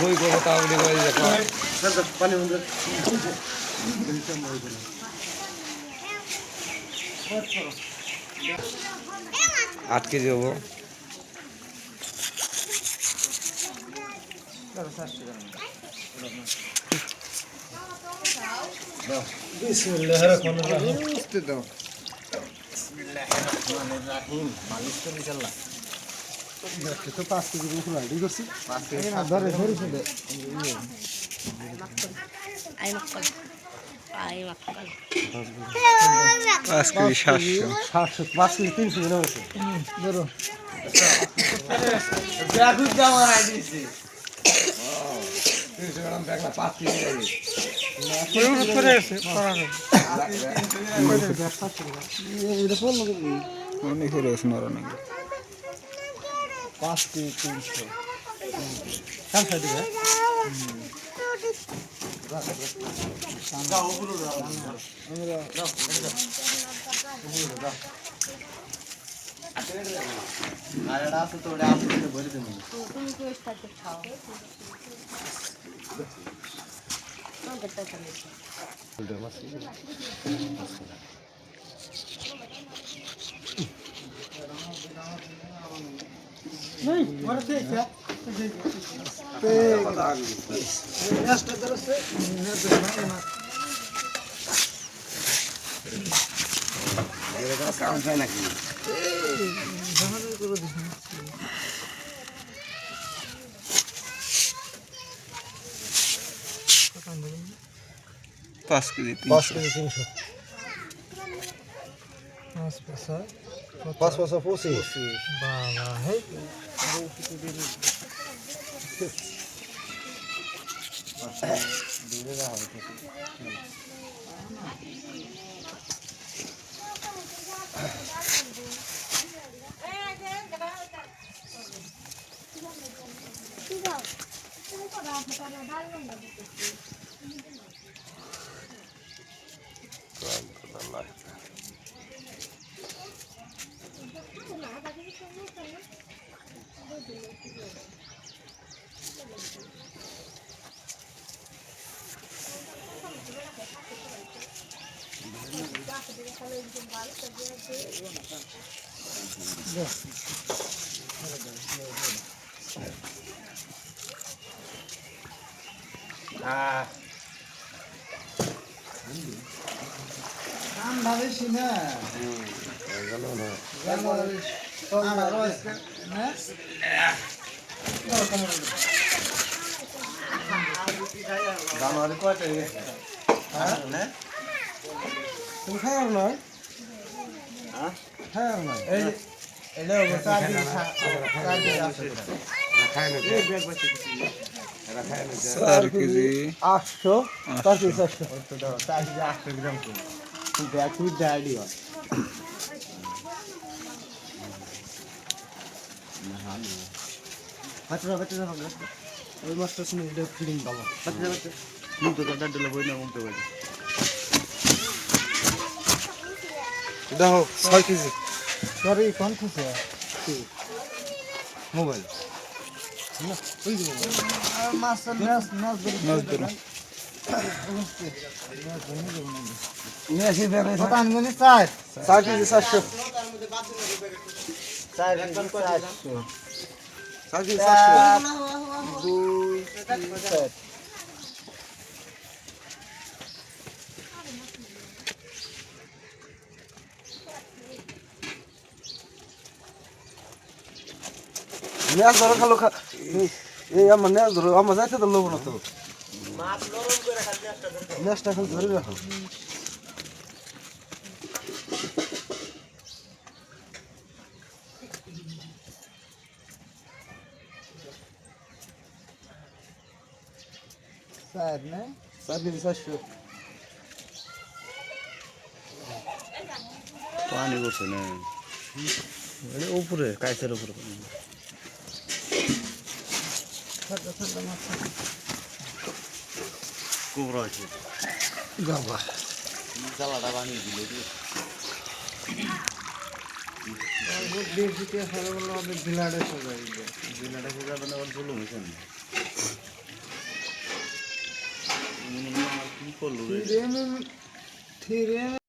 হই করবো তাও পানি আটকে যাবো তো 5 কেজি রেডি করছি 5 কেজি ধরে ধরে পাঁচ কেজি 700 5 কেজি 300 গ্রাম আছে ধরো ব্যাগুর দাম আর আইডিছি 300 গ্রাম ব্যাগ না 5 কেজি লাগে না করে আছে করানো এটা বল না অনেক করে আছে মারা নাকি 5 কেজি 300 কাল সাইড দিবে কাম হয় নাকি 5 কেজি 300 5 পয়সা 25 বাবা হে দিলে না হবে জানুয়ারি কয় তারিখে হ্যাঁ তুমি খাই আর নয় হ্যাঁ খাই আর নয় এই এলে চার দিন খাই না এই ব্যাগ বাঁচি এরা খাই না 4 কেজি 800 4 কেজি 700 তো দাও 4 কেজি 800 গ্রাম তো ব্যাগ তুই ডাইডি হয় বাচ্চা ওই মাছটা শুনে এটা ফিলিং বাবা বাচ্চা মুখ তো কাটা দিলে বই না মুখতে পারে দেখো 6 কেজি সরি কোন খুশি মোবাইল না ওই যে মাছ ধরো নিয়ে কত আনবেন 4 কেজি 700 4 একদম 400 4 কেজি 700 2 3 নেস ধরো খালো এই আমার নেস ধরো আমার যাইতে তো লোভ না তো মাছ নরম করে খালি নেসটা খালি ধরে রাখো স্যার না স্যার কেজি 700 পানি করছে না এর উপরে কাইসের উপরে কোবরা আছে গাবা জালাটা বানিয়ে দিলে বেশিতে হারগুলো অনেক বিলাড়ে সাজাই দিলে বিলাড়ে সাজাবে না ওর জন্য হইছে না মনে হয় আমার কি করলো রে? Three M